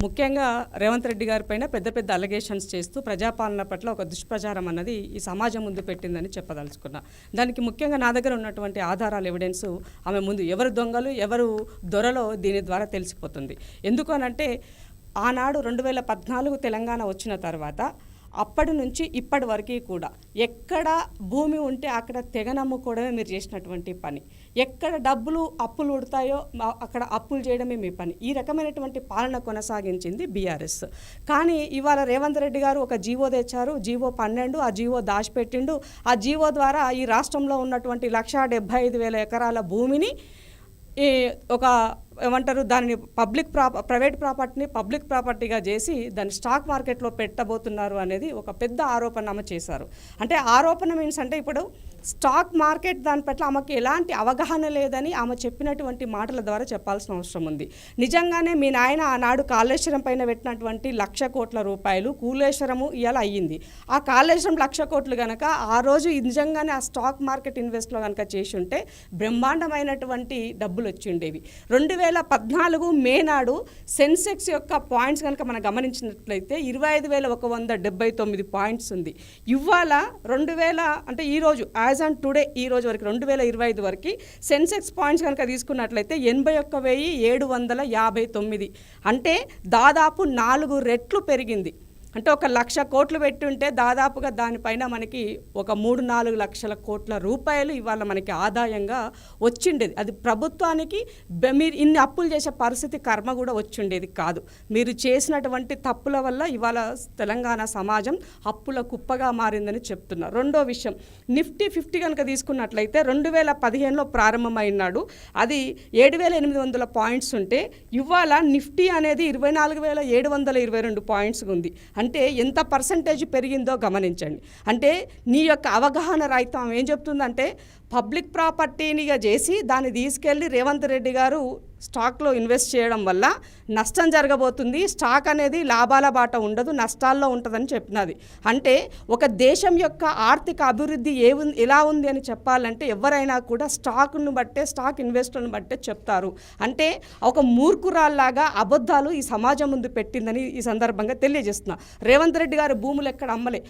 ముఖ్యంగా రేవంత్ రెడ్డి గారి పైన పెద్ద పెద్ద అలిగేషన్స్ చేస్తూ ప్రజాపాలన పట్ల ఒక దుష్ప్రచారం అన్నది ఈ సమాజం ముందు పెట్టిందని చెప్పదలుచుకున్నా. దానికి ముఖ్యంగా నా దగ్గర ఉన్నటువంటి ఆధారాలు ఎవిడెన్స్ ఆమె ముందు ఎవరు దొంగలు ఎవరు దొరలో దీని ద్వారా తెలిసిపోతుంది. ఎందుకు అనంటే ఆనాడు 2014 తెలంగాణ వచ్చిన తర్వాత అప్పటి నుంచి ఇప్పటి వరకు కూడా ఎక్కడ భూమి ఉంటే అక్కడ తెగ నమ్ముకోవడమే మీరు చేసినటువంటి పని. ఎక్కడ డబ్బులు అప్పులు ఉడతాయో అక్కడ అప్పులు చేయడమే మీ పని. ఈ రకమైనటువంటి పాలన కొనసాగించింది బీఆర్ఎస్. కానీ ఇవాళ రేవంత్ రెడ్డి గారు ఒక జీవో తెచ్చారు, జీవో 12. ఆ జీవో దాచిపెట్టిండు. ఆ జీవో ద్వారా ఈ రాష్ట్రంలో ఉన్నటువంటి 1,75,000 ఎకరాల భూమిని ఒక ఏమంటారు దాన్ని ప్రైవేట్ ప్రాపర్టీని పబ్లిక్ ప్రాపర్టీగా చేసి దాన్ని స్టాక్ మార్కెట్లో పెట్టబోతున్నారు అనేది ఒక పెద్ద ఆరోపణ ఆమె చేశారు. అంటే ఆరోపణ మీన్స్ అంటే ఇప్పుడు స్టాక్ మార్కెట్ దాని పట్ల ఆమెకి ఎలాంటి అవగాహన లేదని ఆమె చెప్పినటువంటి మాటల ద్వారా చెప్పాల్సిన అవసరం ఉంది. నిజంగానే మీ నాయన ఆనాడు కాళేశ్వరం పైన పెట్టినటువంటి 1,00,000 కోట్ల రూపాయలు కూలేశ్వరము ఇవాళ అయ్యింది. ఆ కాళేశ్వరం 1,00,000 కోట్లు కనుక ఆ రోజు నిజంగానే ఆ స్టాక్ మార్కెట్ ఇన్వెస్ట్లో కనుక చేసి ఉంటే బ్రహ్మాండమైనటువంటి డబ్బులు వచ్చి ఉండేవి. 2014 మే నాడు సెన్సెక్స్ యొక్క పాయింట్స్ కనుక మనం గమనించినట్లయితే 25,179 పాయింట్స్ ఉంది. ఇవాళ 2000 అంటే ఈరోజు యాజ్ ఆన్ టుడే ఈ రోజు వరకు 2025 వరకు సెన్సెక్స్ పాయింట్స్ కనుక తీసుకున్నట్లయితే 81,759 అంటే దాదాపు 4 రెట్లు పెరిగింది. అంటే ఒక 1,00,000 కోట్లు పెట్టుంటే దాదాపుగా దానిపైన మనకి ఒక 3-4 లక్షల కోట్ల రూపాయలు ఇవాళ మనకి ఆదాయంగా వచ్చిండేది. అది ప్రభుత్వానికి మీరు ఇన్ని అప్పులు చేసే పరిస్థితి కర్మ కూడా వచ్చిండేది కాదు. మీరు చేసినటువంటి తప్పుల వల్ల ఇవాళ తెలంగాణ సమాజం అప్పుల కుప్పగా మారిందని చెప్తున్నారు. రెండో విషయం, నిఫ్టీ 50 కనుక తీసుకున్నట్లయితే 2015లో ప్రారంభమైనాడు. అది 7,800 పాయింట్స్ ఉంటే ఇవాళ నిఫ్టీ అనేది 24,722 పాయింట్స్ ఉంది. అంటే ఎంత పర్సంటేజ్ పెరిగిందో గమనించండి. అంటే నీ యొక్క అవగాహన రాహిత్యం ఏం చెప్తుందంటే పబ్లిక్ ప్రాపర్టీనిగా చేసి దాన్ని తీసుకెళ్ళి రేవంత్ రెడ్డి గారు స్టాక్లో ఇన్వెస్ట్ చేయడం వల్ల నష్టం జరగబోతుంది, స్టాక్ అనేది లాభాల బాట ఉండదు, నష్టాల్లో ఉంటుందని చెప్పినది. అంటే ఒక దేశం యొక్క ఆర్థిక అభివృద్ధి ఎలా ఉంది అని చెప్పాలంటే ఎవరైనా కూడా స్టాక్ను బట్టే స్టాక్ ఇన్వెస్టర్ను బట్టే చెప్తారు. అంటే ఒక మూర్ఖురాల్లాగా అబద్ధాలు ఈ సమాజం ముందు పెట్టిందని ఈ సందర్భంగా తెలియజేస్తున్నా. రేవంత్ రెడ్డి గారు భూములు ఎక్కడ అమ్మలే.